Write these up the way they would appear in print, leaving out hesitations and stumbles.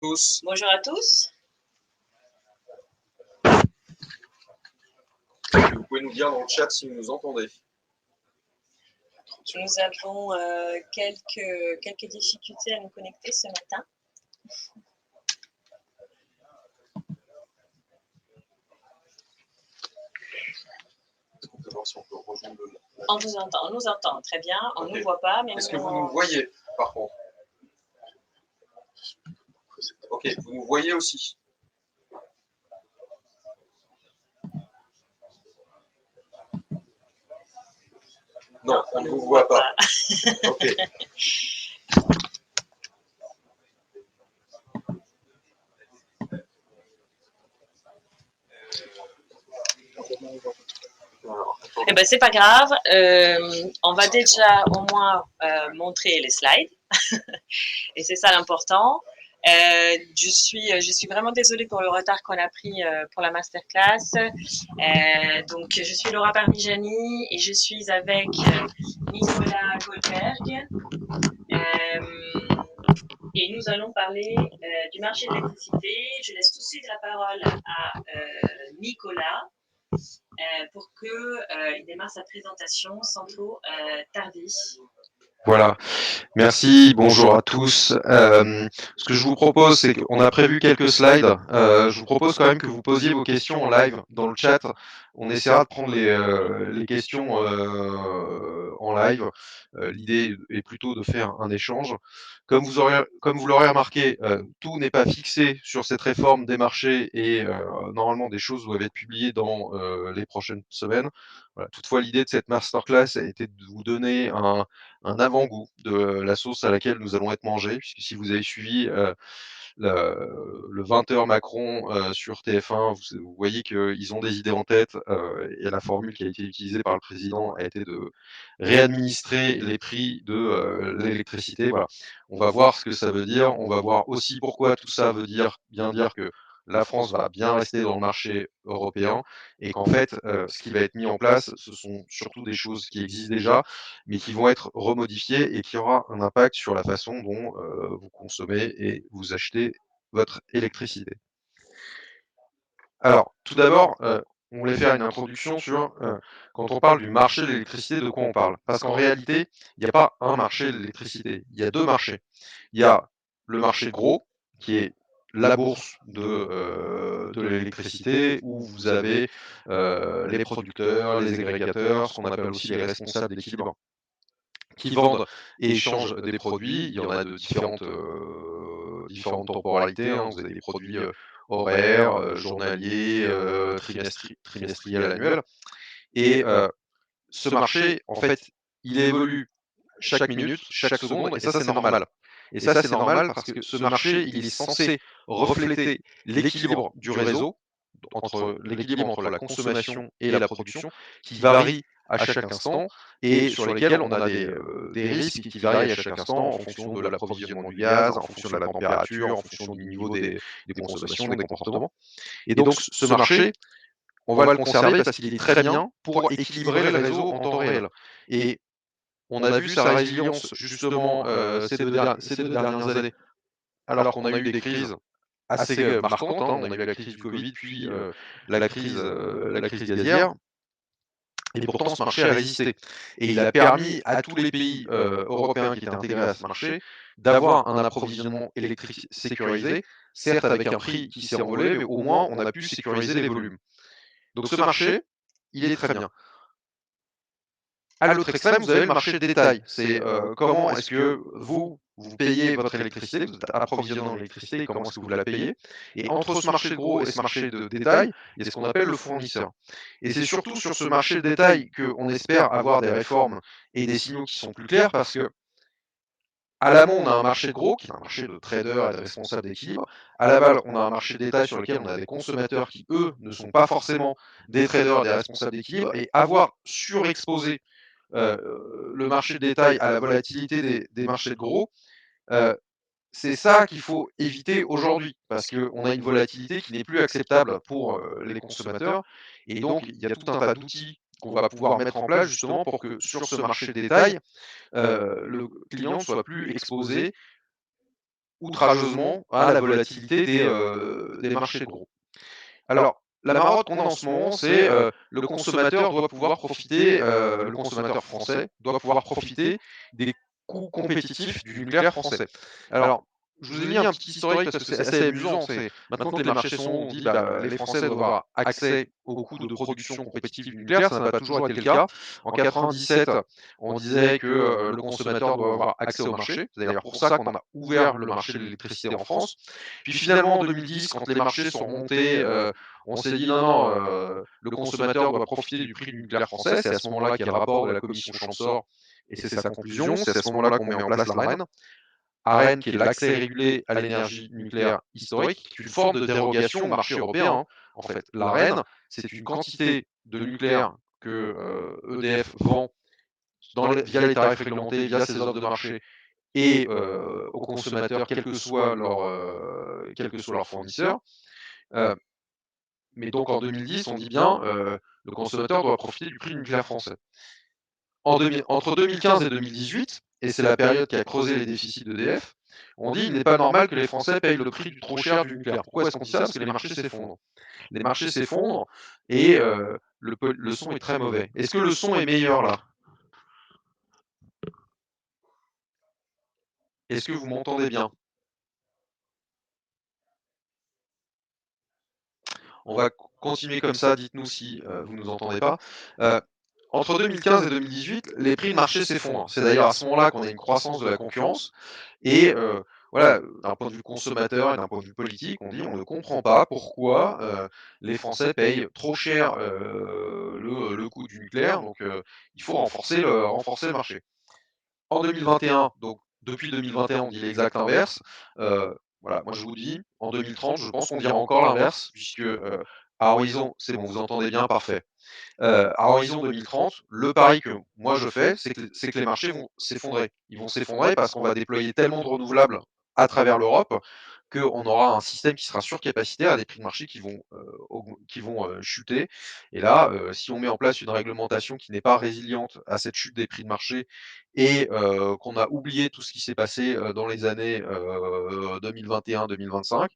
Tous. Bonjour à tous. Vous pouvez nous dire dans le chat si vous nous entendez. Nous avons quelques difficultés à nous connecter ce matin. On vous entend, on nous entend très bien, on ne nous voit pas. Mais est-ce que vous nous voyez par contre? Ok, vous nous voyez aussi? Non, on ne vous voit pas. Ok. Eh ben, c'est pas grave, on va déjà au moins montrer les slides et c'est ça l'important. Je suis vraiment désolée pour le retard qu'on a pris pour la masterclass. Donc, je suis Laura Parmigiani et je suis avec Nicolas Goldberg. Et nous allons parler du marché de l'électricité. Je laisse tout de suite la parole à Nicolas pour qu'il démarre sa présentation sans trop tarder. Voilà, merci, bonjour à tous. Ce que je vous propose, c'est qu'on a prévu quelques slides. Je vous propose quand même que vous posiez vos questions en live dans le chat. On essaiera de prendre les questions en live. L'idée est plutôt de faire un échange. Comme vous l'aurez remarqué, tout n'est pas fixé sur cette réforme des marchés et normalement des choses doivent être publiées dans les prochaines semaines. Voilà. Toutefois, l'idée de cette masterclass a été de vous donner un avant-goût de la sauce à laquelle nous allons être mangés, puisque si vous avez suivi le 20h Macron sur TF1, vous voyez qu'ils ont des idées en tête et la formule qui a été utilisée par le président a été de réadministrer les prix de l'électricité. Voilà. On va voir ce que ça veut dire, on va voir aussi pourquoi tout ça veut bien dire que la France va bien rester dans le marché européen et qu'en fait, ce qui va être mis en place, ce sont surtout des choses qui existent déjà, mais qui vont être remodifiées et qui aura un impact sur la façon dont vous consommez et vous achetez votre électricité. Alors, tout d'abord, on voulait faire une introduction sur, quand on parle du marché de l'électricité, de quoi on parle? Parce qu'en réalité, il n'y a pas un marché de l'électricité, il y a deux marchés. Il y a le marché gros, qui est la bourse de l'électricité, où vous avez les producteurs, les agrégateurs, ce qu'on appelle aussi les responsables d'équilibre, qui vendent et échangent des produits. Il y en a de différentes temporalités, hein. Vous avez des produits horaires, journaliers, trimestriels, annuels. Et ce marché, en fait, il évolue chaque minute, chaque seconde, et ça, c'est normal. Et ça, c'est normal parce que ce marché, il est censé refléter l'équilibre du réseau, l'équilibre entre la consommation et la production, qui varie à chaque instant et sur lesquels on a des risques qui varient à chaque instant en fonction de l'approvisionnement du gaz, en fonction de la température, en fonction du niveau des consommations, des comportements. Et donc, ce marché, on va le conserver parce qu'il est très bien pour équilibrer le réseau en temps réel. Et on a vu sa résilience justement ces deux dernières années, alors qu'on a eu des crises assez marquantes, hein. On a eu la crise du Covid, puis la crise gazière. Et pourtant, ce marché a résisté. Et il a permis à tous les pays européens qui étaient intégrés à ce marché d'avoir un approvisionnement électrique sécurisé, certes avec un prix qui s'est envolé, mais au moins on a pu sécuriser les volumes. Donc ce marché, il est très bien. À l'autre extrême, vous avez le marché de détail. C'est comment est-ce que vous payez votre électricité, vous êtes approvisionné en électricité, comment est-ce que vous la payez. Et entre ce marché de gros et ce marché de détail, il y a ce qu'on appelle le fournisseur. Et c'est surtout sur ce marché de détail qu'on espère avoir des réformes et des signaux qui sont plus clairs parce que à l'amont, on a un marché de gros, qui est un marché de traders et de responsables d'équilibre. À l'aval, on a un marché de détail sur lequel on a des consommateurs qui, eux, ne sont pas forcément des traders, des responsables d'équilibre. Et avoir surexposé le marché de détail à la volatilité des marchés de gros, c'est ça qu'il faut éviter aujourd'hui, parce qu'on a une volatilité qui n'est plus acceptable pour les consommateurs, et donc il y a tout un tas d'outils qu'on va pouvoir mettre en place justement pour que sur ce marché de détail, le client ne soit plus exposé outrageusement à la volatilité des marchés de gros. Alors, la marotte qu'on a en ce moment, c'est le consommateur doit pouvoir profiter, le consommateur français doit pouvoir profiter des coûts compétitifs du nucléaire français. Alors, je vous ai mis un petit historique parce que c'est assez amusant. C'est maintenant que les marchés sont hauts, on dit bah, les Français doivent avoir accès aux coûts de production compétitifs du nucléaire. Ça n'a pas toujours été le cas. En 97, on disait que le consommateur doit avoir accès au marché. C'est d'ailleurs pour ça qu'on a ouvert le marché de l'électricité en France. Puis finalement, en 2010, quand les marchés sont montés, on s'est dit non, non, le consommateur doit profiter du prix du nucléaire français. C'est à ce moment-là qu'il y a le rapport de la commission Champsor et c'est sa conclusion. C'est à ce moment-là qu'on met en place l'AREN. AREN, qui est l'accès régulé à l'énergie nucléaire historique, qui est une forme de dérogation au marché européen. En fait, l'AREN, c'est une quantité de nucléaire que EDF vend via les tarifs réglementés, via ses offres de marché, et aux consommateurs, quel que soit leur fournisseur. Mais donc en 2010, on dit bien, le consommateur doit profiter du prix du nucléaire français. Entre 2015 et 2018, et c'est la période qui a creusé les déficits d'EDF, on dit il n'est pas normal que les Français payent le prix du trop cher du nucléaire. Pourquoi est-ce qu'on dit ça? Parce que les marchés s'effondrent. Les marchés s'effondrent et le son est très mauvais. Est-ce que le son est meilleur là? Est-ce que vous m'entendez bien? On va continuer comme ça, dites-nous si vous ne nous entendez pas. Entre 2015 et 2018, les prix de marché s'effondrent. C'est d'ailleurs à ce moment-là qu'on a une croissance de la concurrence. Et voilà, d'un point de vue consommateur et d'un point de vue politique, on dit on ne comprend pas pourquoi les Français payent trop cher le coût du nucléaire. Donc il faut renforcer le marché. En 2021, donc depuis 2021, on dit l'exact inverse. Voilà, moi je vous dis, en 2030, je pense qu'on dira encore l'inverse, puisque à horizon, c'est bon, vous entendez bien, parfait. À horizon 2030, le pari que moi je fais, c'est que les marchés vont s'effondrer. Ils vont s'effondrer parce qu'on va déployer tellement de renouvelables à travers l'Europe qu'on aura un système qui sera surcapacitaire à des prix de marché qui vont chuter. Et là, si on met en place une réglementation qui n'est pas résiliente à cette chute des prix de marché et qu'on a oublié tout ce qui s'est passé dans les années 2021-2025,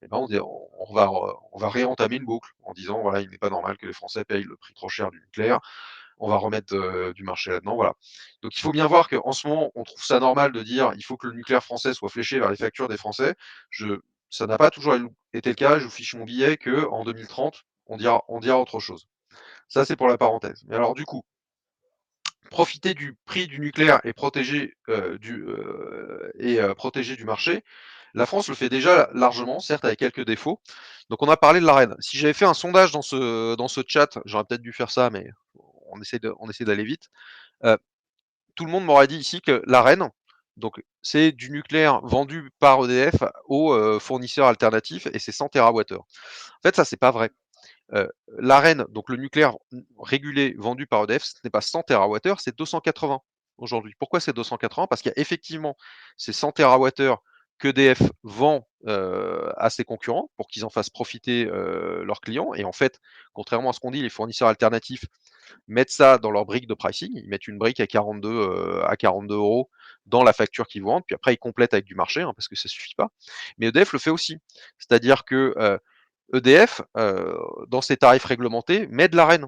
eh ben, on va réentamer une boucle en disant voilà, il n'est pas normal que les Français payent le prix trop cher du nucléaire. On va remettre du marché là-dedans. Voilà. Donc il faut bien voir qu'en ce moment, on trouve ça normal de dire il faut que le nucléaire français soit fléché vers les factures des Français. Ça n'a pas toujours été le cas. Je vous fiche mon billet qu'en 2030, on dira autre chose. Ça, c'est pour la parenthèse. Mais alors, du coup, profiter du prix du nucléaire et protéger du marché, la France le fait déjà largement, certes avec quelques défauts. Donc on a parlé de l'AREN. Si j'avais fait un sondage dans ce chat, j'aurais peut-être dû faire ça, mais on essaie d'aller vite. Tout le monde m'aurait dit ici que l'AREN, donc c'est du nucléaire vendu par EDF aux fournisseurs alternatifs et c'est 100 TWh. En fait, ça c'est pas vrai. L'AREN, donc le nucléaire régulé vendu par EDF, ce n'est pas 100 TWh, c'est 280 aujourd'hui. Pourquoi c'est 280? Parce qu'il y a effectivement ces 100 TWh qu'EDF vend à ses concurrents pour qu'ils en fassent profiter leurs clients. Et en fait, contrairement à ce qu'on dit, les fournisseurs alternatifs mettent ça dans leur brique de pricing. Ils mettent une brique à 42 € dans la facture qu'ils vendent, puis après ils complètent avec du marché, hein, parce que ça suffit pas. Mais EDF le fait aussi. C'est-à-dire que EDF, dans ses tarifs réglementés, met de l'AREN.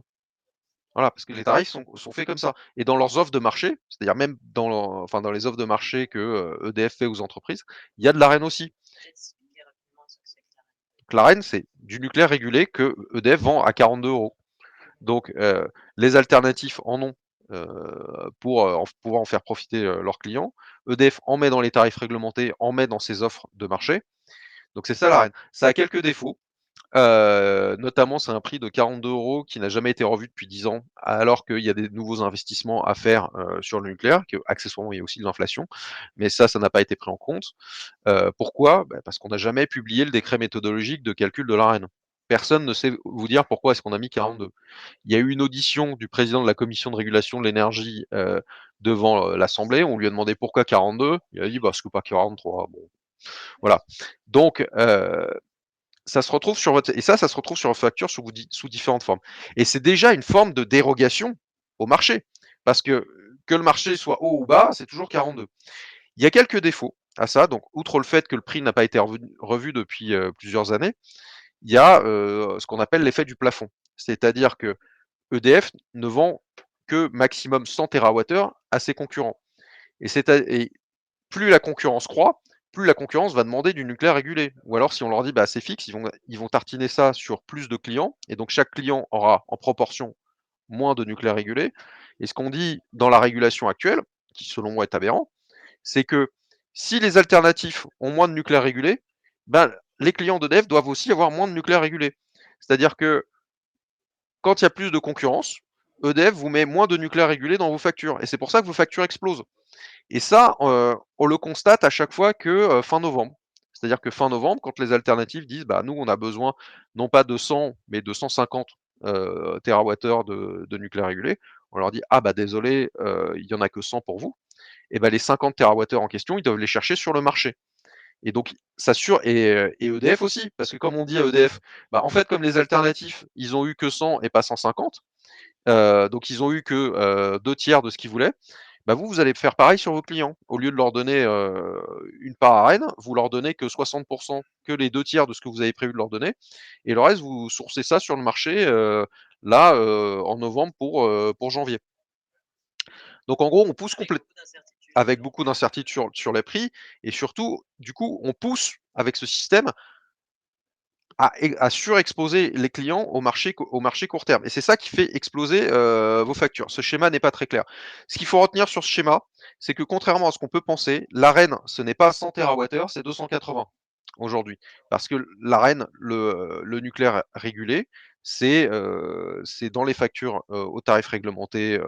Voilà, parce que les tarifs sont faits comme ça. Et dans leurs offres de marché, c'est-à-dire même dans les offres de marché que EDF fait aux entreprises, il y a de l'AREN aussi. Donc l'AREN, c'est du nucléaire régulé que EDF vend à 42 €. Donc les alternatifs en ont pour pouvoir en faire profiter leurs clients. EDF en met dans les tarifs réglementés, en met dans ses offres de marché. Donc c'est ça l'AREN. Ça a quelques défauts. Notamment, c'est un prix de 42 € qui n'a jamais été revu depuis 10 ans, alors qu'il y a des nouveaux investissements à faire sur le nucléaire, accessoirement il y a aussi de l'inflation, mais ça n'a pas été pris en compte. Pourquoi? Parce qu'on n'a jamais publié le décret méthodologique de calcul de l'AREN. Personne ne sait vous dire pourquoi est-ce qu'on a mis 42. Il y a eu une audition du président de la commission de régulation de l'énergie devant l'Assemblée. On lui a demandé pourquoi 42. Il a dit parce que pas 43. Bon, voilà. Donc ça se retrouve sur votre facture sous différentes formes. Et c'est déjà une forme de dérogation au marché, parce que le marché soit haut ou bas, c'est toujours 42. Il y a quelques défauts. à ça. Donc, outre le fait que le prix n'a pas été revu depuis plusieurs années, il y a ce qu'on appelle l'effet du plafond. C'est-à-dire que EDF ne vend que maximum 100 TWh à ses concurrents. Et plus la concurrence croît, plus la concurrence va demander du nucléaire régulé. Ou alors, si on leur dit bah, c'est fixe, ils vont tartiner ça sur plus de clients, et donc chaque client aura en proportion moins de nucléaire régulé. Et ce qu'on dit dans la régulation actuelle, qui selon moi est aberrant, c'est que si les alternatifs ont moins de nucléaire régulé, ben, les clients d'EDF doivent aussi avoir moins de nucléaire régulé. C'est-à-dire que quand il y a plus de concurrence, EDF vous met moins de nucléaire régulé dans vos factures. Et c'est pour ça que vos factures explosent. Et ça, on le constate à chaque fois que fin novembre. C'est-à-dire que fin novembre, quand les alternatives disent bah, nous, on a besoin non pas de 100, mais de 150 TWh de nucléaire régulé, on leur dit ah bah désolé, il n'y en a que 100 pour vous. Et bah, les 50 TWh en question, ils doivent les chercher sur le marché. Et donc, ça et EDF aussi, parce que comme on dit à EDF, bah, en fait, comme les alternatifs, ils ont eu que 100 et pas 150, donc ils ont eu que 2 tiers de ce qu'ils voulaient, bah vous allez faire pareil sur vos clients. Au lieu de leur donner une part à Rennes, vous leur donnez que 60%, que les 2 tiers de ce que vous avez prévu de leur donner, et le reste, vous sourcez ça sur le marché là en novembre pour janvier. Donc en gros, on pousse complètement avec beaucoup d'incertitudes sur les prix, et surtout, du coup, on pousse avec ce système à surexposer les clients au marché court terme. Et c'est ça qui fait exploser vos factures. Ce schéma n'est pas très clair. Ce qu'il faut retenir sur ce schéma, c'est que contrairement à ce qu'on peut penser, l'Arène, ce n'est pas 100 TWh, c'est 280 aujourd'hui. Parce que l'Arène, le nucléaire régulé, c'est dans les factures au tarif réglementé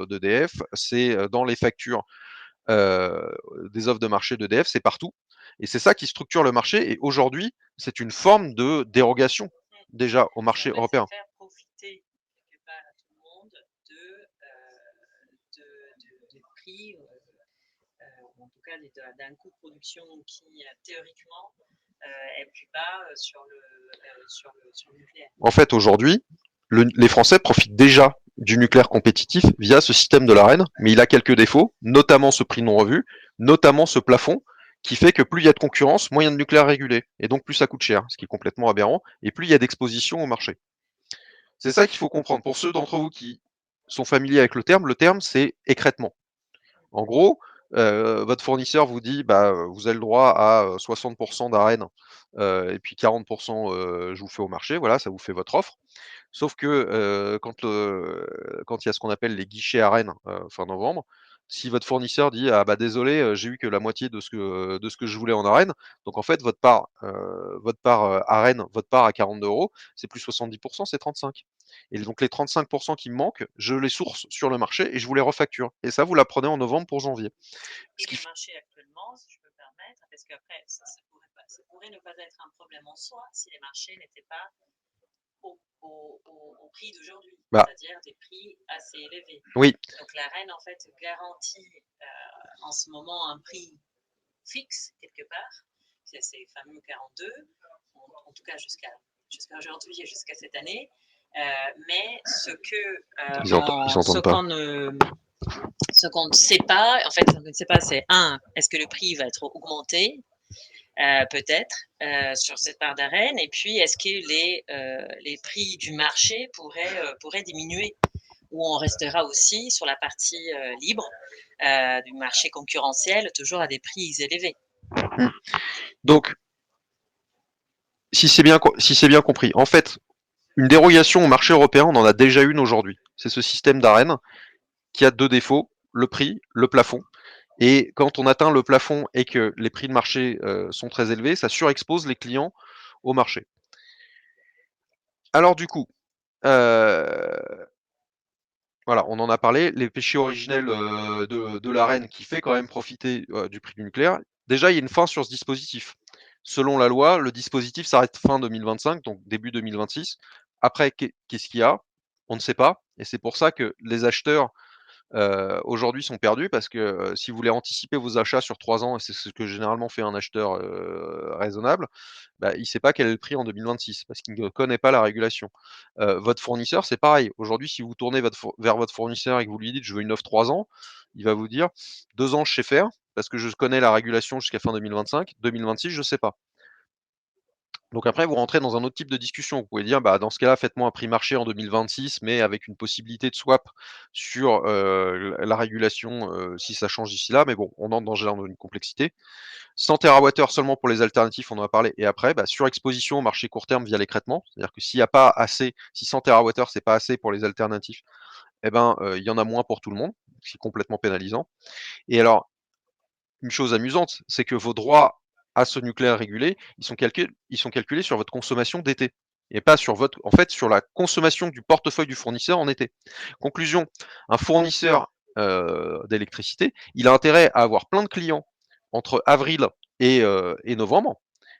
d'EDF, c'est dans les factures des offres de marché d'EDF, c'est partout. Et c'est ça qui structure le marché. Et aujourd'hui, c'est une forme de dérogation déjà au marché européen. Faire profiter quelque part à tout le monde de prix, en tout cas d'un coût de production qui théoriquement est plus bas sur le nucléaire. En fait, aujourd'hui, les Français profitent déjà du nucléaire compétitif via ce système de l'Arène, mais il a quelques défauts, notamment ce prix non revu, notamment ce plafond, qui fait que plus il y a de concurrence, moins il y a de nucléaire régulé, et donc plus ça coûte cher, ce qui est complètement aberrant, et plus il y a d'exposition au marché. C'est ça qu'il faut comprendre. Pour ceux d'entre vous qui sont familiers avec le terme, c'est écrêtement. En gros, votre fournisseur vous dit bah, vous avez le droit à 60% d'arène et puis 40% je vous fais au marché, voilà, ça vous fait votre offre. Sauf que quand il y a ce qu'on appelle les guichets arène fin novembre, si votre fournisseur dit ah bah désolé, j'ai eu que la moitié de ce que je voulais en arène, donc en fait votre part arène, votre part à 42 €, c'est plus 70%, c'est 35. Et donc les 35% qui me manquent, je les source sur le marché et je vous les refacture. Et ça, vous la prenez en novembre pour janvier. Et le marché actuellement, si je peux me permettre, parce qu'après, ça pourrait ne pas être un problème en soi si les marchés n'étaient pas au prix d'aujourd'hui, Bah, c'est-à-dire des prix assez élevés. oui. Donc la reine, en fait, garantit en ce moment un prix fixe, quelque part, c'est ces fameux 42, en tout cas jusqu'à aujourd'hui et jusqu'à cette année. Mais ce qu'on ne sait pas, en fait, on ne sait pas, c'est est-ce que le prix va être augmenté peut-être sur cette part d'arène, et puis est-ce que les prix du marché pourraient diminuer, ou on restera aussi sur la partie libre du marché concurrentiel, toujours à des prix élevés. Donc, si c'est bien compris, en fait, une dérogation au marché européen, on en a déjà une aujourd'hui. C'est ce système d'arène qui a 2 défauts, le prix, le plafond. Et quand on atteint le plafond et que les prix de marché sont très élevés, ça surexpose les clients au marché. Alors du coup, voilà, on en a parlé, les péchés originels de l'Arène qui fait quand même profiter du prix du nucléaire. Déjà, il y a une fin sur ce dispositif. Selon la loi, le dispositif s'arrête fin 2025, donc début 2026. Après, qu'est-ce qu'il y a? On ne sait pas. Et c'est pour ça que les acheteurs aujourd'hui sont perdus, parce que si vous voulez anticiper vos achats sur 3 ans, et c'est ce que généralement fait un acheteur raisonnable, bah, il ne sait pas quel est le prix en 2026 parce qu'il ne connaît pas la régulation. Votre fournisseur, c'est pareil. Aujourd'hui, si vous tournez vers votre fournisseur et que vous lui dites je veux une offre 3 ans, il va vous dire 2 ans, je sais faire. parce que je connais la régulation jusqu'à fin 2025. 2026, je sais pas. Donc après, vous rentrez dans un autre type de discussion. Vous pouvez dire, bah, dans ce cas-là, faites-moi un prix marché en 2026, mais avec une possibilité de swap sur la régulation si ça change d'ici là. Mais bon, on entre dans une complexité. 100 TWh seulement pour les alternatifs, on en a parlé. Et après, bah, surexposition au marché court terme via l'écrêtement. C'est-à-dire que s'il n'y a pas assez, si 100 TWh, c'est pas assez pour les alternatifs, eh ben, il y en a moins pour tout le monde, ce qui est complètement pénalisant. Et alors, une chose amusante, c'est que vos droits à ce nucléaire régulé, ils sont calculés sur votre consommation d'été et pas sur votre, en fait, sur la consommation du portefeuille du fournisseur en été. Conclusion, un fournisseur d'électricité, il a intérêt à avoir plein de clients entre avril et novembre,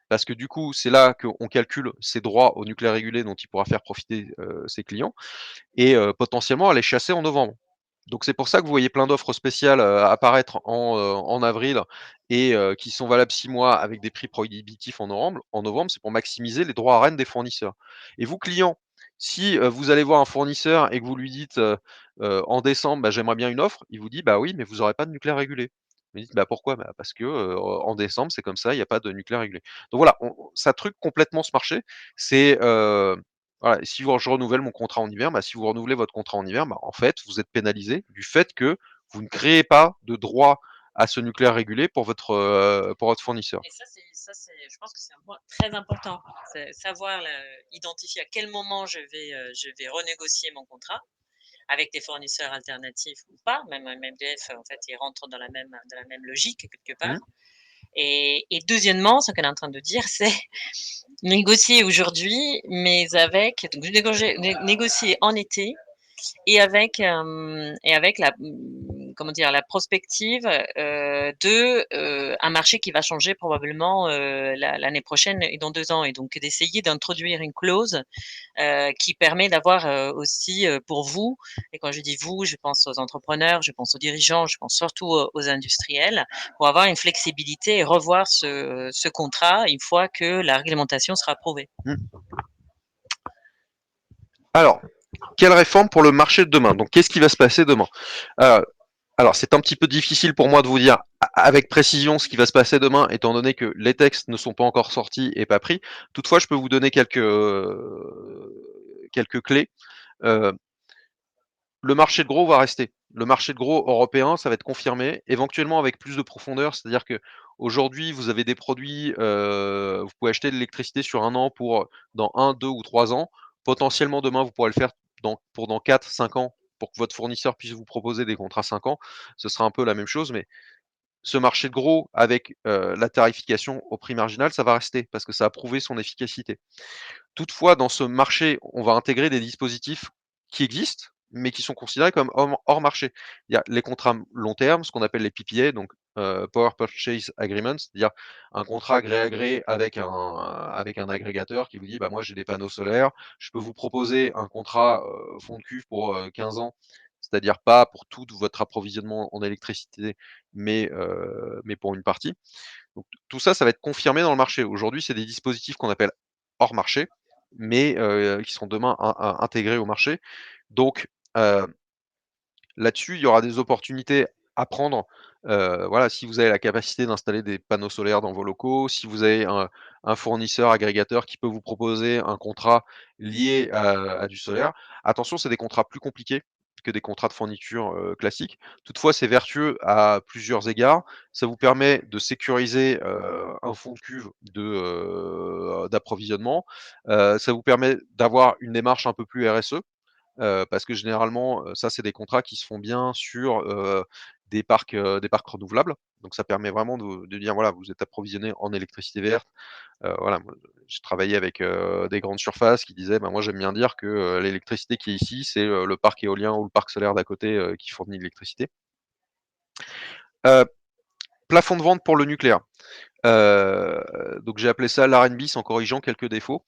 parce que du coup, c'est là qu'on calcule ses droits au nucléaire régulé dont il pourra faire profiter ses clients, et potentiellement aller chasser en novembre. Donc c'est pour ça que vous voyez plein d'offres spéciales apparaître en avril et qui sont valables 6 mois avec des prix prohibitifs en novembre. En novembre, c'est pour maximiser les droits à rente des fournisseurs. Et vous, clients, si vous allez voir un fournisseur et que vous lui dites en décembre, bah, j'aimerais bien une offre, il vous dit, bah oui, mais vous n'aurez pas de nucléaire régulé. Vous dites, bah pourquoi? Bah, parce que en décembre, c'est comme ça, il n'y a pas de nucléaire régulé. Donc voilà, ça truc complètement ce marché. C'est voilà, et si je renouvelle mon contrat en hiver, bah, si vous renouvelez votre contrat en hiver, bah, en fait, vous êtes pénalisé du fait que vous ne créez pas de droit à ce nucléaire régulé pour votre fournisseur. Et ça, je pense que c'est un point très important. C'est savoir identifier à quel moment je vais renégocier mon contrat avec des fournisseurs alternatifs ou pas. Même EDF, en fait, il rentre dans la même logique quelque Mmh. part. Et deuxièmement, ce qu'elle est en train de dire, c'est négocier aujourd'hui, mais avec, donc négocier en été et avec la, comment dire, la prospective de un marché qui va changer probablement l'année prochaine et dans 2 ans. Et donc d'essayer d'introduire une clause qui permet d'avoir aussi pour vous, et quand je dis vous, je pense aux entrepreneurs, je pense aux dirigeants, je pense surtout aux industriels, pour avoir une flexibilité et revoir ce contrat une fois que la réglementation sera approuvée. Mmh. Alors, quelle réforme pour le marché de demain? Donc, qu'est-ce qui va se passer demain? Alors, c'est un petit peu difficile pour moi de vous dire avec précision ce qui va se passer demain, étant donné que les textes ne sont pas encore sortis et pas pris. Toutefois, je peux vous donner quelques clés. Euh, le marché de gros va rester. Le marché de gros européen, ça va être confirmé, éventuellement avec plus de profondeur. C'est-à-dire que aujourd'hui, vous avez des produits, vous pouvez acheter de l'électricité sur un an pour dans 1, 2 ou 3 ans. Potentiellement, demain, vous pourrez le faire pour dans 4, 5 ans pour que votre fournisseur puisse vous proposer des contrats 5 ans. Ce sera un peu la même chose, mais ce marché de gros avec la tarification au prix marginal, ça va rester parce que ça a prouvé son efficacité. Toutefois, dans ce marché, on va intégrer des dispositifs qui existent, mais qui sont considérés comme hors marché. Il y a les contrats long terme, ce qu'on appelle les PPA, donc Power Purchase Agreement, c'est-à-dire un contrat gré à gré avec un agrégateur qui vous dit, bah, moi j'ai des panneaux solaires, je peux vous proposer un contrat fond de cuve pour 15 ans, c'est-à-dire pas pour tout votre approvisionnement en électricité, mais pour une partie. Donc tout ça, ça va être confirmé dans le marché. Aujourd'hui, c'est des dispositifs qu'on appelle hors marché, mais qui seront demain intégrés au marché. Donc là-dessus, il y aura des opportunités à prendre. Voilà, si vous avez la capacité d'installer des panneaux solaires dans vos locaux, si vous avez un fournisseur agrégateur qui peut vous proposer un contrat lié à du solaire. Attention, c'est des contrats plus compliqués que des contrats de fourniture classiques. Toutefois, c'est vertueux à plusieurs égards. Ça vous permet de sécuriser un fonds de cuve d'approvisionnement. Ça vous permet d'avoir une démarche un peu plus RSE. Parce que généralement, ça, c'est des contrats qui se font bien sur des parcs renouvelables. Donc ça permet vraiment de dire, voilà, vous êtes approvisionné en électricité verte. Voilà, moi, j'ai travaillé avec des grandes surfaces qui disaient, bah, moi j'aime bien dire que l'électricité qui est ici, c'est le parc éolien ou le parc solaire d'à côté qui fournit l'électricité. Plafond de vente pour le nucléaire. Donc j'ai appelé ça l'R&B en corrigeant quelques défauts.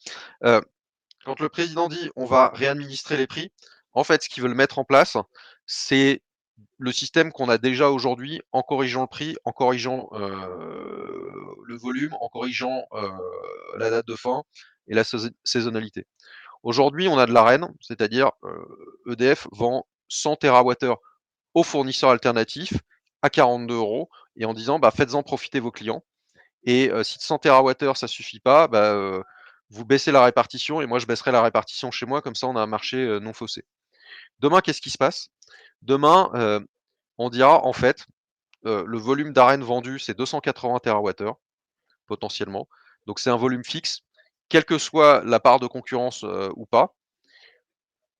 Quand le président dit on va réadministrer les prix, en fait, ce qu'ils veulent mettre en place, c'est le système qu'on a déjà aujourd'hui en corrigeant le prix, en corrigeant le volume, en corrigeant la date de fin et la saisonnalité. Aujourd'hui, on a de l'arène, c'est-à-dire EDF vend 100 TWh aux fournisseurs alternatifs à 42 euros et en disant bah, faites-en profiter vos clients. Et si 100 TWh ça suffit pas, bah, vous baissez la répartition et moi je baisserai la répartition chez moi, comme ça on a un marché non faussé. Demain, qu'est-ce qui se passe? Demain, on dira en fait, le volume d'arène vendu, c'est 280 TWh potentiellement. Donc c'est un volume fixe, quelle que soit la part de concurrence ou pas.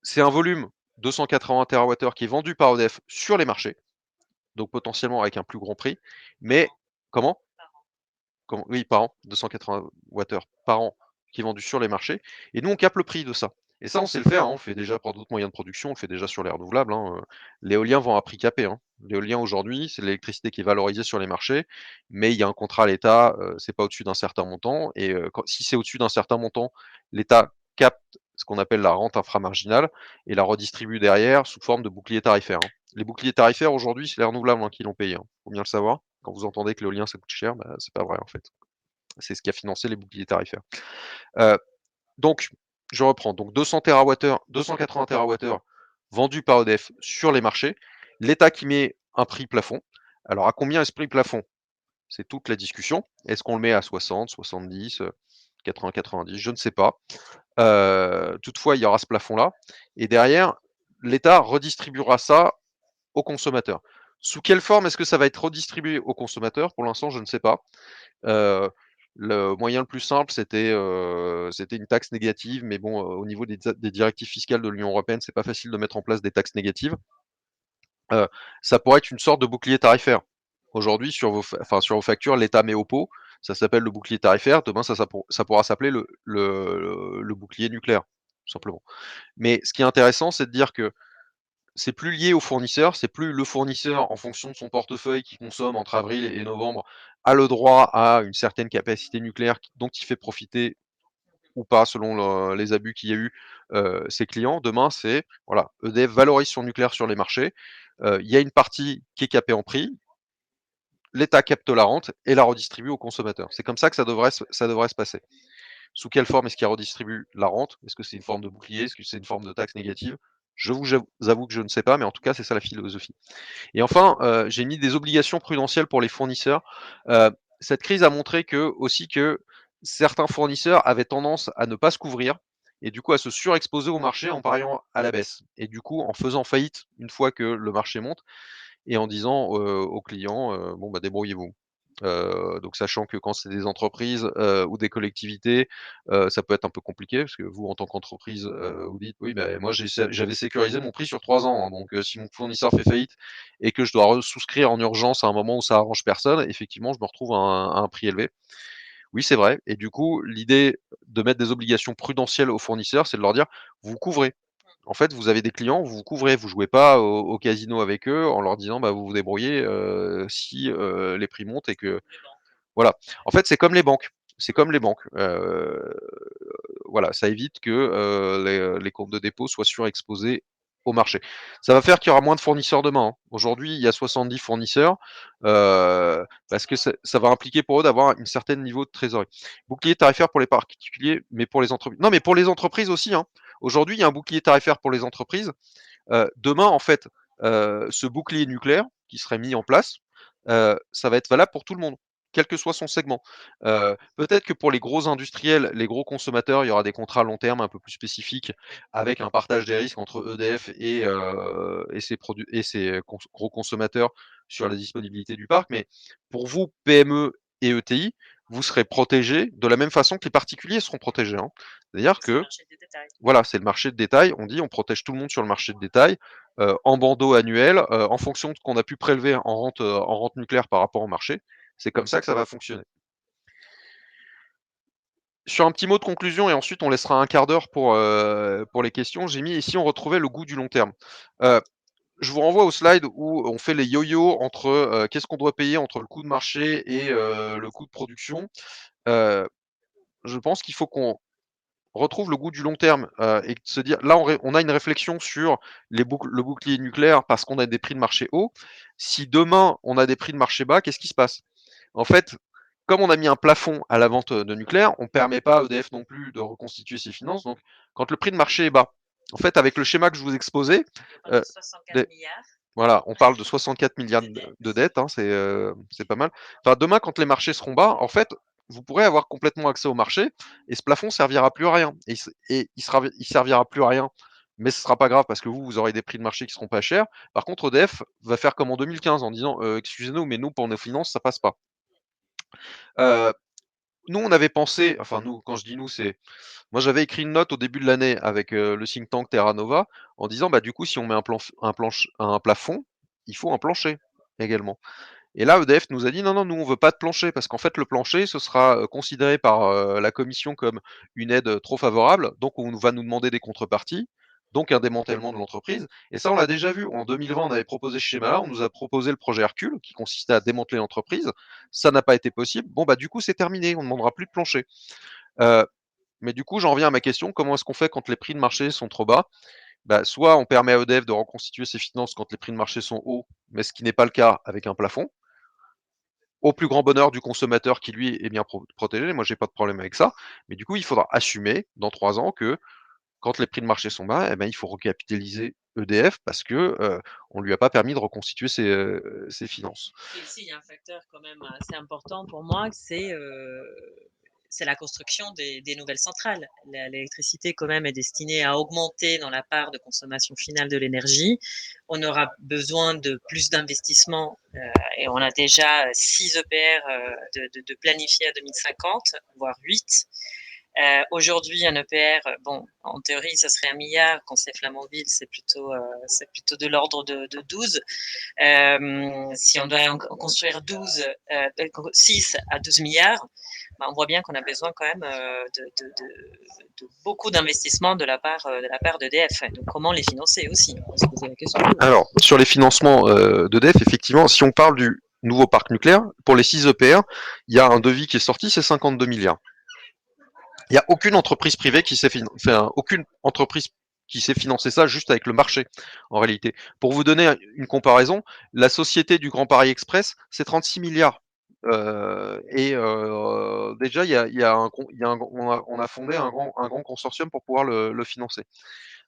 C'est un volume 280 TWh qui est vendu par EDF sur les marchés, donc potentiellement avec un plus grand prix. Mais comment? Oui, par an, 280 Wh par an qui est vendu sur les marchés. Et nous, on capte le prix de ça. Et ça, on sait le faire, hein, on le fait déjà pour d'autres moyens de production, on le fait déjà sur les renouvelables. Hein. L'éolien vend à prix capé. Hein. L'éolien aujourd'hui, c'est de l'électricité qui est valorisée sur les marchés, mais il y a un contrat à l'État, c'est pas au-dessus d'un certain montant. Et si c'est au-dessus d'un certain montant, l'État capte ce qu'on appelle la rente inframarginale et la redistribue derrière sous forme de bouclier tarifaire. Hein. Les boucliers tarifaires aujourd'hui, c'est les renouvelables qui l'ont payé. Faut bien le savoir. Quand vous entendez que l'éolien ça coûte cher, bah, c'est pas vrai en fait. C'est ce qui a financé les boucliers tarifaires. Donc, je reprends. Donc 200 TWh, 280 TWh vendus par EDF sur les marchés. L'État qui met un prix plafond. Alors à combien est ce prix plafond? C'est toute la discussion. Est-ce qu'on le met à 60, 70, 80, 90? Je ne sais pas. Toutefois, il y aura ce plafond-là. Et derrière, l'État redistribuera ça aux consommateurs. Sous quelle forme est-ce que ça va être redistribué aux consommateurs? Pour l'instant, je ne sais pas. Le moyen le plus simple, c'était une taxe négative, mais bon, au niveau des directives fiscales de l'Union européenne, c'est pas facile de mettre en place des taxes négatives. Ça pourrait être une sorte de bouclier tarifaire. Aujourd'hui, sur vos factures, l'État met au pot, ça s'appelle le bouclier tarifaire. Demain, ça pourra s'appeler le bouclier nucléaire, tout simplement. Mais ce qui est intéressant, c'est de dire que c'est plus lié au fournisseur, c'est plus le fournisseur en fonction de son portefeuille qui consomme entre avril et novembre a le droit à une certaine capacité nucléaire dont il fait profiter ou pas selon les abus qu'il y a eu ses clients. Demain, c'est voilà, EDF valorise son nucléaire sur les marchés. Il y a une partie qui est capée en prix. L'État capte la rente et la redistribue aux consommateurs. C'est comme ça que ça devrait se passer. Sous quelle forme est-ce qu'il redistribue la rente? Est-ce que c'est une forme de bouclier? Est-ce que c'est une forme de taxe négative? Je vous avoue que je ne sais pas, mais en tout cas, c'est ça la philosophie. Et enfin, j'ai mis des obligations prudentielles pour les fournisseurs. Cette crise a montré aussi que certains fournisseurs avaient tendance à ne pas se couvrir et du coup à se surexposer au marché en pariant à la baisse et du coup en faisant faillite une fois que le marché monte et en disant, aux clients, «Bon, bah, débrouillez-vous». Donc sachant que quand c'est des entreprises, ou des collectivités, ça peut être un peu compliqué parce que vous, en tant qu'entreprise, vous dites: «Oui, bah, moi j'avais sécurisé mon prix sur 3 ans, hein, donc si mon fournisseur fait faillite et que je dois souscrire en urgence à un moment où ça arrange personne, effectivement, je me retrouve à un prix élevé». Oui, c'est vrai et du coup, l'idée de mettre des obligations prudentielles aux fournisseurs, c'est de leur dire: «Vous vous couvrez». En fait, vous avez des clients, vous vous couvrez, vous jouez pas au casino avec eux en leur disant: «Bah, vous vous débrouillez, si, les prix montent et que» voilà. En fait, c'est comme les banques. C'est comme les banques. Voilà, ça évite que, les comptes de dépôt soient surexposés au marché. Ça va faire qu'il y aura moins de fournisseurs demain, hein. Aujourd'hui, il y a 70 fournisseurs, parce que ça va impliquer pour eux d'avoir un certain niveau de trésorerie. Bouclier tarifaire pour les particuliers, mais pour les entreprises non, mais pour les entreprises aussi, hein. Aujourd'hui, il y a un bouclier tarifaire pour les entreprises. Demain, en fait, ce bouclier nucléaire qui serait mis en place, ça va être valable pour tout le monde, quel que soit son segment. Peut-être que pour les gros industriels, les gros consommateurs, il y aura des contrats à long terme un peu plus spécifiques avec un partage des risques entre EDF et ses gros consommateurs sur la disponibilité du parc. Mais pour vous, PME et ETI, vous serez protégés de la même façon que les particuliers seront protégés, hein. C'est-à-dire que voilà, c'est le marché de détail. On dit on protège tout le monde sur le marché de détail, en bandeau annuel, en fonction de ce qu'on a pu prélever en rente nucléaire par rapport au marché. C'est comme ça que ça va fonctionner. Sur un petit mot de conclusion et ensuite on laissera un quart d'heure pour les questions, j'ai mis: «Et si on retrouvait le goût du long terme?» heu, je vous renvoie au slide où on fait les yo-yo entre, qu'est-ce qu'on doit payer entre le coût de marché et le coût de production. Heu, je pense qu'il faut qu'on retrouve le goût du long terme, et de se dire là on a une réflexion sur le bouclier nucléaire parce qu'on a des prix de marché hauts. Si demain on a des prix de marché bas, qu'est-ce qui se passe? En fait, comme on a mis un plafond à la vente, de nucléaire, on permet pas à EDF non plus de reconstituer ses finances, donc quand le prix de marché est bas, en fait avec le schéma que je vous exposais, On parle de des 64 milliards. Voilà, on parle de 64 milliards de dettes, hein, c'est pas mal. Enfin, demain, quand les marchés seront bas, en fait, vous pourrez avoir complètement accès au marché et ce plafond servira plus à rien. Il servira plus à rien, mais ce sera pas grave parce que vous aurez des prix de marché qui seront pas chers. Par contre, EDF va faire comme en 2015 en disant excusez-nous, mais nous, pour nos finances, ça passe pas. Euh, Nous, on avait pensé, enfin nous, quand je dis nous, c'est moi j'avais écrit une note au début de l'année avec le think tank Terra Nova en disant bah du coup si on met un plafond, il faut un plancher également. Et là EDF nous a dit non non nous on veut pas de plancher parce qu'en fait le plancher ce sera considéré par la commission comme une aide trop favorable, donc on va nous demander des contreparties. Donc un démantèlement de l'entreprise. Et ça, on l'a déjà vu. En 2020, on avait proposé ce schéma-là. On nous a proposé le projet Hercule, qui consistait à démanteler l'entreprise. Ça n'a pas été possible. Bon, bah du coup, c'est terminé. On ne demandera plus de plancher. Euh, mais du coup, j'en reviens à ma question, comment est-ce qu'on fait quand les prix de marché sont trop bas? Bah, soit on permet à EDF de reconstituer ses finances quand les prix de marché sont hauts, mais ce qui n'est pas le cas avec un plafond, au plus grand bonheur du consommateur qui lui est bien protégé. Moi, j'ai pas de problème avec ça. Mais du coup, il faudra assumer dans 3 ans que quand les prix de marché sont bas, eh ben, il faut recapitaliser EDF parce que on lui a pas permis de reconstituer ses finances. Et ici, il y a un facteur quand même assez important pour moi, c'est la construction des nouvelles centrales. L'électricité quand même est destinée à augmenter dans la part de consommation finale de l'énergie. On aura besoin de plus d'investissements et on a déjà 6 EPR de planifiés à 2050, voire 8. Aujourd'hui, un EPR, bon, en théorie, ça serait 1 milliard. Quand c'est Flamanville, c'est plutôt de l'ordre de 12. Si on doit en construire 6 à 12 milliards, bah, on voit bien qu'on a besoin quand même de beaucoup d'investissements de la part d'EDF. Donc comment les financer aussi? On peut se poser la question. Alors, sur les financements d'EDF, effectivement, si on parle du nouveau parc nucléaire, pour les 6 EPR, il y a un devis qui est sorti, c'est 52 milliards. Il n'y a aucune entreprise privée qui s'est aucune entreprise qui s'est financé ça juste avec le marché, en réalité. Pour vous donner une comparaison, la société du Grand Paris Express, c'est 36 milliards. Déjà, on a fondé un grand consortium pour pouvoir le financer.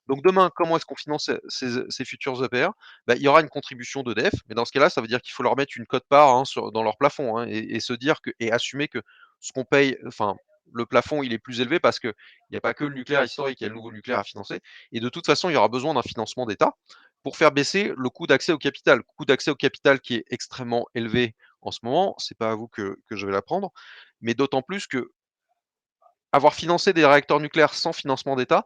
Donc demain, comment est-ce qu'on finance ces futurs EPR? Bah, il y aura une contribution d'EDF, mais dans ce cas-là, ça veut dire qu'il faut leur mettre une cote-part hein, dans leur plafond hein, et se dire que et assumer que ce qu'on paye, enfin le plafond, il est plus élevé parce qu'il n'y a pas que le nucléaire historique, il y a le nouveau nucléaire à financer. Et de toute façon, il y aura besoin d'un financement d'État pour faire baisser le coût d'accès au capital. Le coût d'accès au capital qui est extrêmement élevé en ce moment, c'est pas à vous que je vais l'apprendre, mais d'autant plus que avoir financé des réacteurs nucléaires sans financement d'État,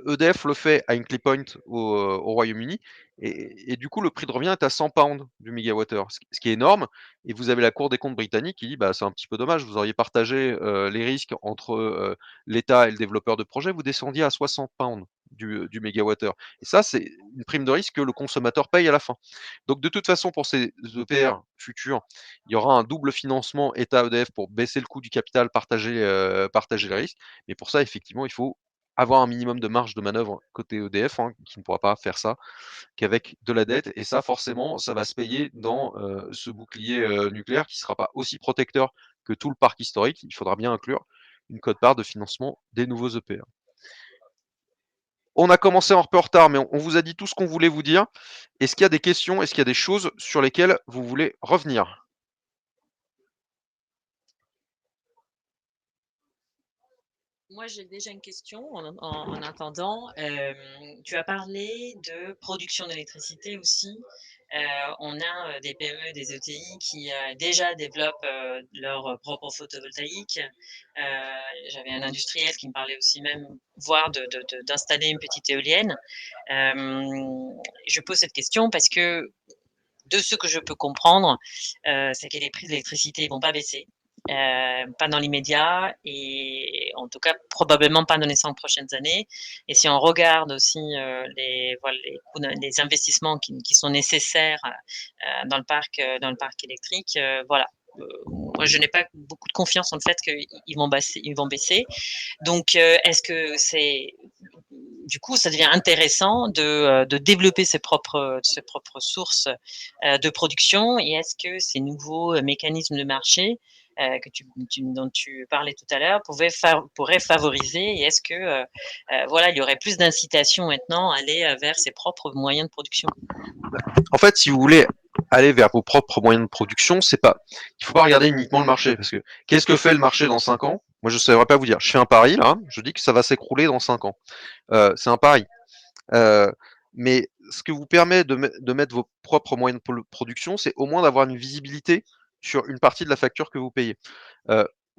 EDF le fait à Hinkley Point au Royaume-Uni et du coup le prix de revient est à 100 pounds du mégawattheure, ce qui est énorme. Et vous avez la Cour des comptes britannique qui dit bah c'est un petit peu dommage, vous auriez partagé les risques entre l'État et le développeur de projet, vous descendiez à 60 pounds du mégawattheure. Et ça c'est une prime de risque que le consommateur paye à la fin. Donc de toute façon pour ces EPR futurs, il y aura un double financement État EDF pour baisser le coût du capital, partager les risques. Mais pour ça effectivement il faut avoir un minimum de marge de manœuvre côté EDF, hein, qui ne pourra pas faire ça qu'avec de la dette. Et ça, forcément, ça va se payer dans ce bouclier nucléaire qui ne sera pas aussi protecteur que tout le parc historique. Il faudra bien inclure une quote-part de financement des nouveaux EPR. On a commencé un peu en retard, mais on vous a dit tout ce qu'on voulait vous dire. Est-ce qu'il y a des questions? Est-ce qu'il y a des choses sur lesquelles vous voulez revenir? Moi, j'ai déjà une question en attendant. Tu as parlé de production d'électricité aussi. On a des PME, des ETI qui déjà développent leur propre photovoltaïque. J'avais un industriel qui me parlait aussi même, voire d'installer une petite éolienne. Je pose cette question parce que de ce que je peux comprendre, c'est que les prix de l'électricité ne vont pas baisser. Pas dans l'immédiat et en tout cas probablement pas dans les 5 prochaines années. Et si on regarde aussi les investissements qui sont nécessaires dans le parc électrique, voilà. Moi, je n'ai pas beaucoup de confiance en le fait qu'ils vont baisser. Donc, est-ce que c'est du coup, ça devient intéressant de développer ses propres sources de production. Et est-ce que ces nouveaux mécanismes de marché dont tu parlais tout à l'heure pourrait favoriser. Et est-ce que voilà, il y aurait plus d'incitation maintenant à aller vers ses propres moyens de production? En fait, si vous voulez aller vers vos propres moyens de production, c'est pas, il faut pas regarder uniquement le marché, parce que qu'est-ce que fait le marché dans 5 ans? Moi, je ne saurais pas vous dire. Je fais un pari là, je dis que ça va s'écrouler dans 5 ans. C'est un pari. Mais ce que vous permet de mettre vos propres moyens de production, c'est au moins d'avoir une visibilité sur une partie de la facture que vous payez.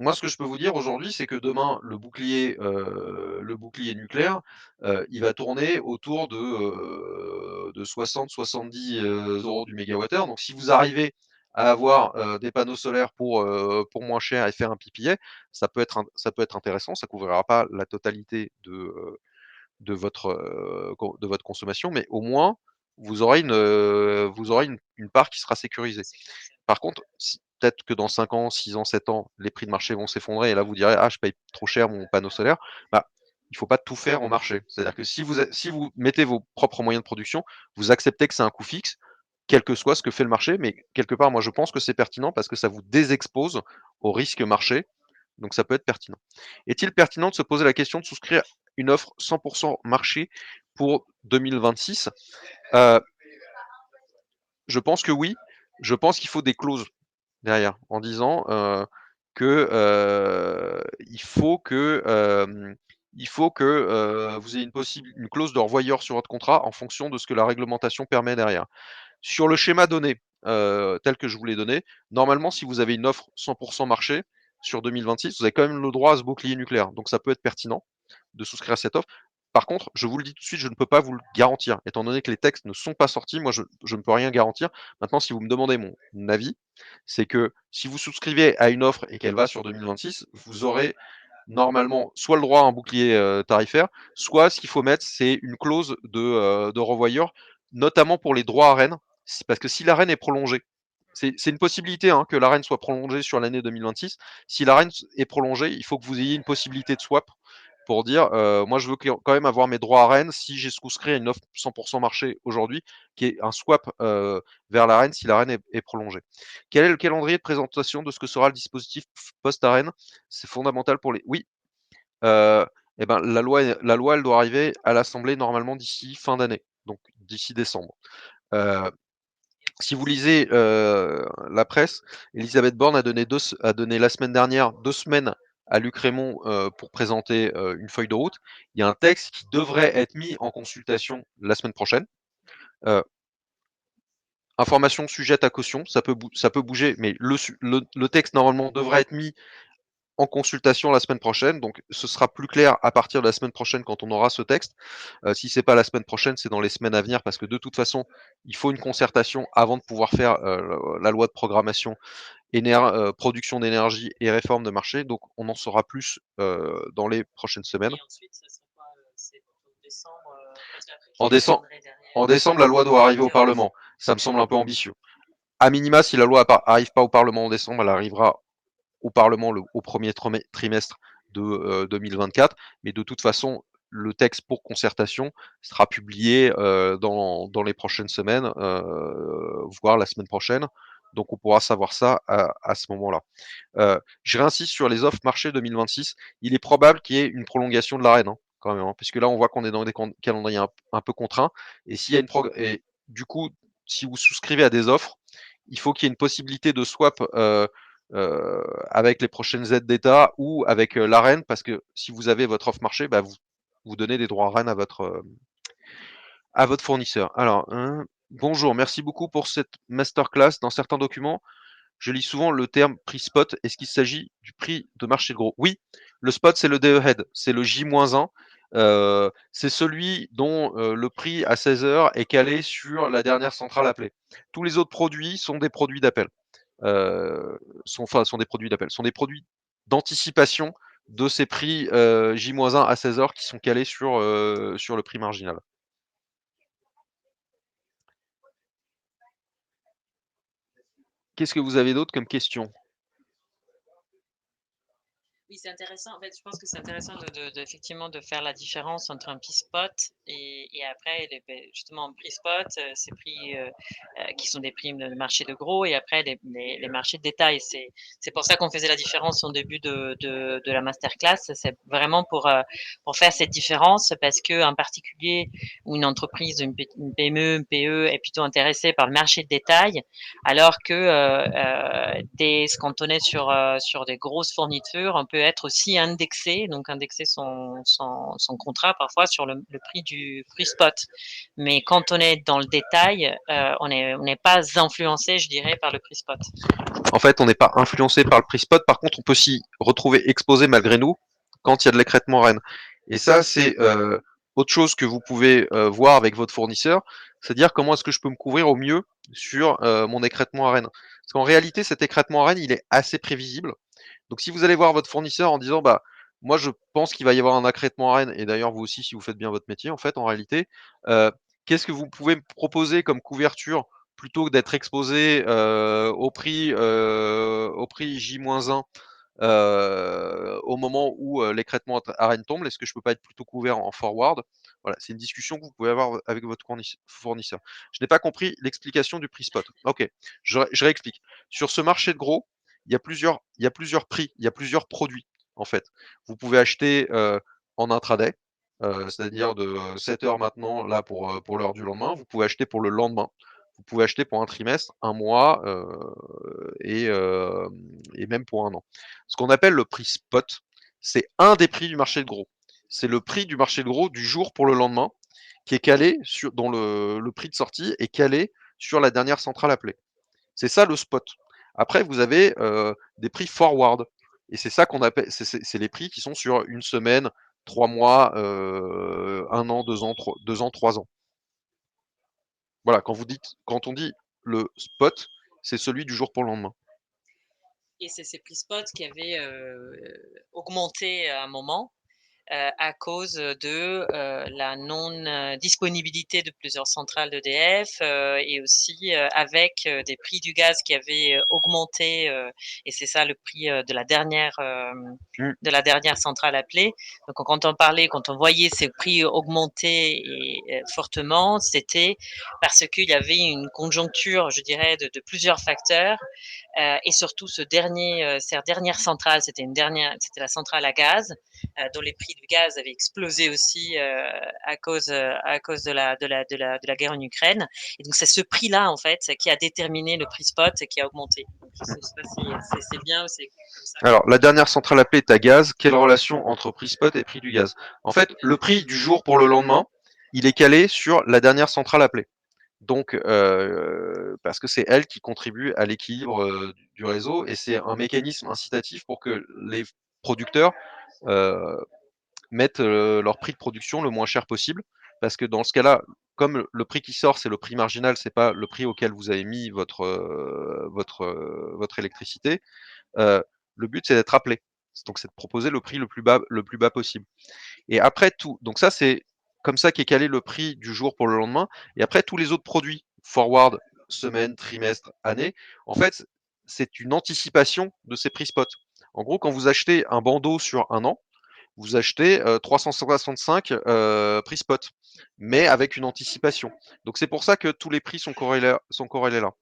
Moi, ce que je peux vous dire aujourd'hui, c'est que demain, le bouclier nucléaire, il va tourner autour de 60-70 euros du mégawattheure. Donc, si vous arrivez à avoir des panneaux solaires pour moins cher et faire un PPA, ça peut être intéressant. Ça couvrira pas la totalité de votre consommation, mais au moins vous aurez une part qui sera sécurisée. Par contre, peut-être que dans 5 ans, 6 ans, 7 ans, les prix de marché vont s'effondrer et là vous direz ah je paye trop cher mon panneau solaire. Bah, il ne faut pas tout faire au marché. C'est-à-dire que si vous mettez vos propres moyens de production, vous acceptez que c'est un coût fixe, quel que soit ce que fait le marché, mais quelque part, moi je pense que c'est pertinent parce que ça vous désexpose au risque marché, donc ça peut être pertinent. Est-il pertinent de se poser la question de souscrire une offre 100% marché pour 2026? Je pense que oui. Je pense qu'il faut des clauses derrière, en disant que il faut que vous ayez une clause de revoyeur sur votre contrat en fonction de ce que la réglementation permet derrière. Sur le schéma donné, tel que je vous l'ai donné, normalement, si vous avez une offre 100% marché sur 2026, vous avez quand même le droit à ce bouclier nucléaire. Donc ça peut être pertinent de souscrire à cette offre. Par contre, je vous le dis tout de suite, je ne peux pas vous le garantir. Étant donné que les textes ne sont pas sortis, moi, je ne peux rien garantir. Maintenant, si vous me demandez mon avis, c'est que si vous souscrivez à une offre et qu'elle va sur 2026, vous aurez normalement soit le droit à un bouclier tarifaire, soit ce qu'il faut mettre, c'est une clause de revoyure, notamment pour les droits à Rennes, parce que si la Rennes est prolongée, c'est une possibilité hein, que la Rennes soit prolongée sur l'année 2026. Si la Rennes est prolongée, il faut que vous ayez une possibilité de swap pour dire moi je veux quand même avoir mes droits à Rennes si j'ai souscrit à une offre 100% marché aujourd'hui, qui est un swap vers la Rennes si la Rennes est prolongée. Quel est le calendrier de présentation de ce que sera le dispositif post-Arène? C'est fondamental pour les. Oui, eh ben, la loi, elle doit arriver à l'Assemblée normalement d'ici fin d'année, donc d'ici décembre. Si vous lisez la presse, Elisabeth Borne a donné la semaine dernière 2 semaines à Luc Rémont pour présenter une feuille de route. Il y a un texte qui devrait être mis en consultation la semaine prochaine. Information sujette à caution, ça peut bouger, mais le texte normalement devrait être mis en consultation la semaine prochaine. Donc, ce sera plus clair à partir de la semaine prochaine quand on aura ce texte. Si c'est pas la semaine prochaine, c'est dans les semaines à venir parce que de toute façon, il faut une concertation avant de pouvoir faire la loi de programmation, production d'énergie et réforme de marché. Donc, on en saura plus dans les prochaines semaines. Et ensuite, ça sera quoi? C'est pour décembre, En décembre, la loi doit arriver au Parlement. Ça me semble un peu ambitieux. À minima, si la loi arrive pas au Parlement en décembre, elle arrivera au Parlement au premier trimestre de 2024. Mais de toute façon, le texte pour concertation sera publié dans les prochaines semaines, voire la semaine prochaine. Donc on pourra savoir ça à ce moment-là. Je réinsiste sur les offres marché 2026. Il est probable qu'il y ait une prolongation de l'arène, hein, quand même, hein, puisque là on voit qu'on est dans des calendriers un peu contraints. Et s'il y a et du coup, si vous souscrivez à des offres, il faut qu'il y ait une possibilité de swap avec les prochaines aides d'État ou avec l'AREN, parce que si vous avez votre offre marché, bah, vous donnez des droits AREN à votre fournisseur. Alors, bonjour, merci beaucoup pour cette masterclass. Dans certains documents, je lis souvent le terme prix spot. Est-ce qu'il s'agit du prix de marché de gros? Oui, le spot, c'est le day ahead, c'est le J-1. C'est celui dont le prix à 16 heures est calé sur la dernière centrale appelée. Tous les autres produits sont des produits d'appel. Sont des produits d'appel, sont des produits d'anticipation de ces prix J-1 à 16 heures qui sont calés sur le prix marginal. Qu'est-ce que vous avez d'autre comme question? Oui, c'est intéressant. En fait, je pense que c'est intéressant effectivement de faire la différence entre un prix spot et après, justement, un prix spot, ces prix qui sont des prix de marché de gros et après les marchés de détail. C'est pour ça qu'on faisait la différence au début de la masterclass. C'est vraiment pour faire cette différence parce que un particulier ou une entreprise, une PME, une PE est plutôt intéressée par le marché de détail alors que quand on est sur des grosses fournitures, on peut être aussi indexé, donc indexer son contrat parfois sur le prix du prix spot. Mais quand on est dans le détail, on n'est pas influencé, je dirais, par le prix spot. En fait, on n'est pas influencé par le prix spot. Par contre, on peut s'y retrouver exposé malgré nous quand il y a de l'écrêtement REN. Et ça, c'est autre chose que vous pouvez voir avec votre fournisseur, c'est-à-dire comment est-ce que je peux me couvrir au mieux sur mon écrêtement à REN. Parce qu'en réalité, cet écrêtement à REN, il est assez prévisible. Donc si vous allez voir votre fournisseur en disant bah moi je pense qu'il va y avoir un écrêtement à Rennes, et d'ailleurs vous aussi si vous faites bien votre métier en fait en réalité, qu'est-ce que vous pouvez me proposer comme couverture plutôt que d'être exposé au prix J-1 au moment où l'écrêtement à Rennes tombe, est-ce que je peux pas être plutôt couvert en forward? Voilà, c'est une discussion que vous pouvez avoir avec votre fournisseur. Je n'ai pas compris l'explication du prix spot. Ok, je réexplique. Sur ce marché de gros, il y a plusieurs prix, il y a plusieurs produits en fait. Vous pouvez acheter en intraday, c'est-à-dire de 7 heures maintenant là pour l'heure du lendemain. Vous pouvez acheter pour le lendemain. Vous pouvez acheter pour un trimestre, un mois et même pour un an. Ce qu'on appelle le prix spot, c'est un des prix du marché de gros. C'est le prix du marché de gros du jour pour le lendemain qui est calé sur, dont le prix de sortie est calé sur la dernière centrale appelée. C'est ça le spot. Après, vous avez des prix forward. Et c'est ça qu'on appelle, c'est les prix qui sont sur une semaine, 3 mois, un an, 2 ans, 2 ans, 3 ans. Voilà, quand on dit le spot, c'est celui du jour pour le lendemain. Et c'est ces prix spot qui avaient augmenté à un moment à cause de la non-disponibilité de plusieurs centrales d'EDF et aussi avec des prix du gaz qui avaient augmenté et c'est ça le prix Mmh. de la dernière centrale appelée. Donc quand on voyait ces prix augmenter fortement, c'était parce qu'il y avait une conjoncture, je dirais, de plusieurs facteurs et surtout cette dernière centrale, c'était la centrale à gaz dont les prix du gaz avaient explosé aussi à cause de la guerre en Ukraine. Et donc c'est ce prix-là en fait qui a déterminé le prix spot et qui a augmenté. Donc, je sais pas si c'est bien ou c'est comme ça. Alors, la dernière centrale appelée est à gaz. Quelle relation entre prix spot et prix du gaz? En fait, le prix du jour pour le lendemain, il est calé sur la dernière centrale appelée. Donc, parce que c'est elle qui contribue à l'équilibre du réseau et c'est un mécanisme incitatif pour que les producteurs euh, mettent leur prix de production le moins cher possible. Parce que dans ce cas-là, comme le prix qui sort, c'est le prix marginal, c'est pas le prix auquel vous avez mis votre électricité, euh, le but c'est d'être appelé. Donc c'est de proposer le prix le plus bas possible. Et après tout, donc ça c'est comme ça qu'est calé le prix du jour pour le lendemain. Et après tous les autres produits, forward, semaine, trimestre, année, en fait c'est une anticipation de ces prix spot. En gros, quand vous achetez un bandeau sur un an, vous achetez 365 prix spot, mais avec une anticipation. Donc c'est pour ça que tous les prix sont corrélés là.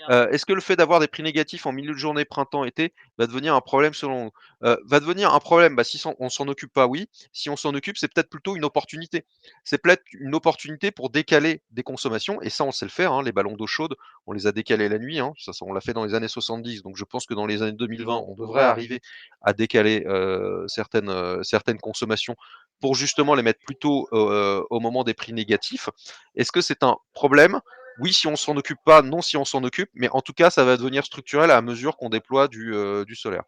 Est-ce que le fait d'avoir des prix négatifs en milieu de journée, printemps, été, va devenir un problème selon vous? Va devenir un problème, bah, si on s'en occupe pas, oui. Si on s'en occupe, c'est peut-être plutôt une opportunité. C'est peut-être une opportunité pour décaler des consommations, et ça, on sait le faire. Hein, les ballons d'eau chaude, on les a décalés la nuit. Hein, ça, on l'a fait dans les années 70. Donc, je pense que dans les années 2020, on devrait arriver à décaler certaines consommations pour justement les mettre plutôt au moment des prix négatifs. Est-ce que c'est un problème? Oui, si on s'en occupe pas, non, si on s'en occupe, mais en tout cas, ça va devenir structurel à mesure qu'on déploie du solaire.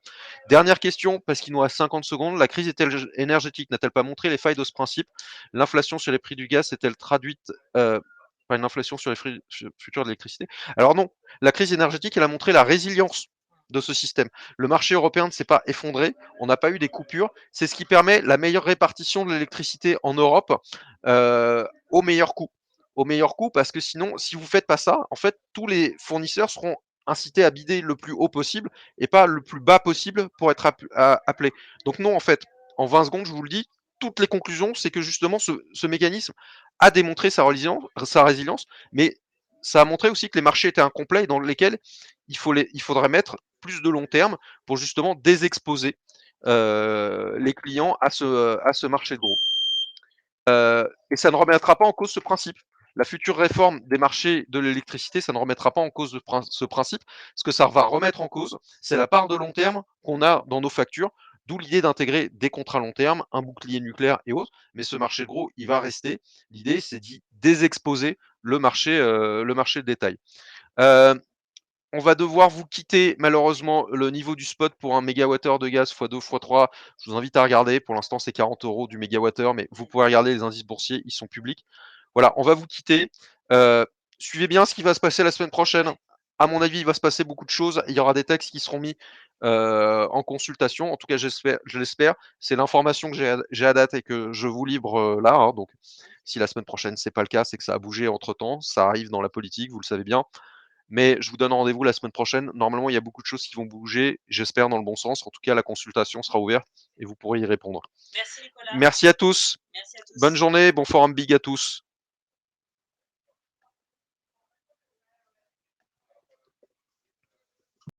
Dernière question, parce qu'il nous reste 50 secondes. La crise énergétique n'a-t-elle pas montré les failles de ce principe? L'inflation sur les prix du gaz s'est-elle traduite par une inflation sur les prix futurs de l'électricité? Alors non, la crise énergétique, elle a montré la résilience de ce système. Le marché européen ne s'est pas effondré, on n'a pas eu des coupures. C'est ce qui permet la meilleure répartition de l'électricité en Europe au meilleur coût. Au meilleur coût, parce que sinon, si vous faites pas ça, en fait, tous les fournisseurs seront incité à bider le plus haut possible et pas le plus bas possible pour être appelé. Donc non, en fait, en 20 secondes, je vous le dis, toutes les conclusions, c'est que justement ce mécanisme a démontré sa résilience, mais ça a montré aussi que les marchés étaient incomplets et dans lesquels il faudrait mettre plus de long terme pour justement désexposer les clients à ce marché de gros. Et ça ne remettra pas en cause ce principe. La future réforme des marchés de l'électricité, ça ne remettra pas en cause ce principe. Ce que ça va remettre en cause, c'est la part de long terme qu'on a dans nos factures, d'où l'idée d'intégrer des contrats long terme, un bouclier nucléaire et autres. Mais ce marché de gros, il va rester. L'idée, c'est d'y désexposer le marché de détail. On va devoir vous quitter malheureusement le niveau du spot pour un mégawattheure de gaz x2 x3. Je vous invite à regarder. Pour l'instant, c'est 40 € du mégawattheure, mais vous pouvez regarder les indices boursiers, ils sont publics. Voilà, on va vous quitter. Suivez bien ce qui va se passer la semaine prochaine. À mon avis, il va se passer beaucoup de choses. Il y aura des textes qui seront mis en consultation. En tout cas, je l'espère. C'est l'information que j'ai à date et que je vous livre là. Hein. Donc, si la semaine prochaine, c'est pas le cas, c'est que ça a bougé entre temps. Ça arrive dans la politique, vous le savez bien. Mais je vous donne rendez-vous la semaine prochaine. Normalement, il y a beaucoup de choses qui vont bouger, j'espère dans le bon sens. En tout cas, la consultation sera ouverte et vous pourrez y répondre. Merci Nicolas. Merci à tous. Merci à tous. Bonne journée, bon forum big à tous.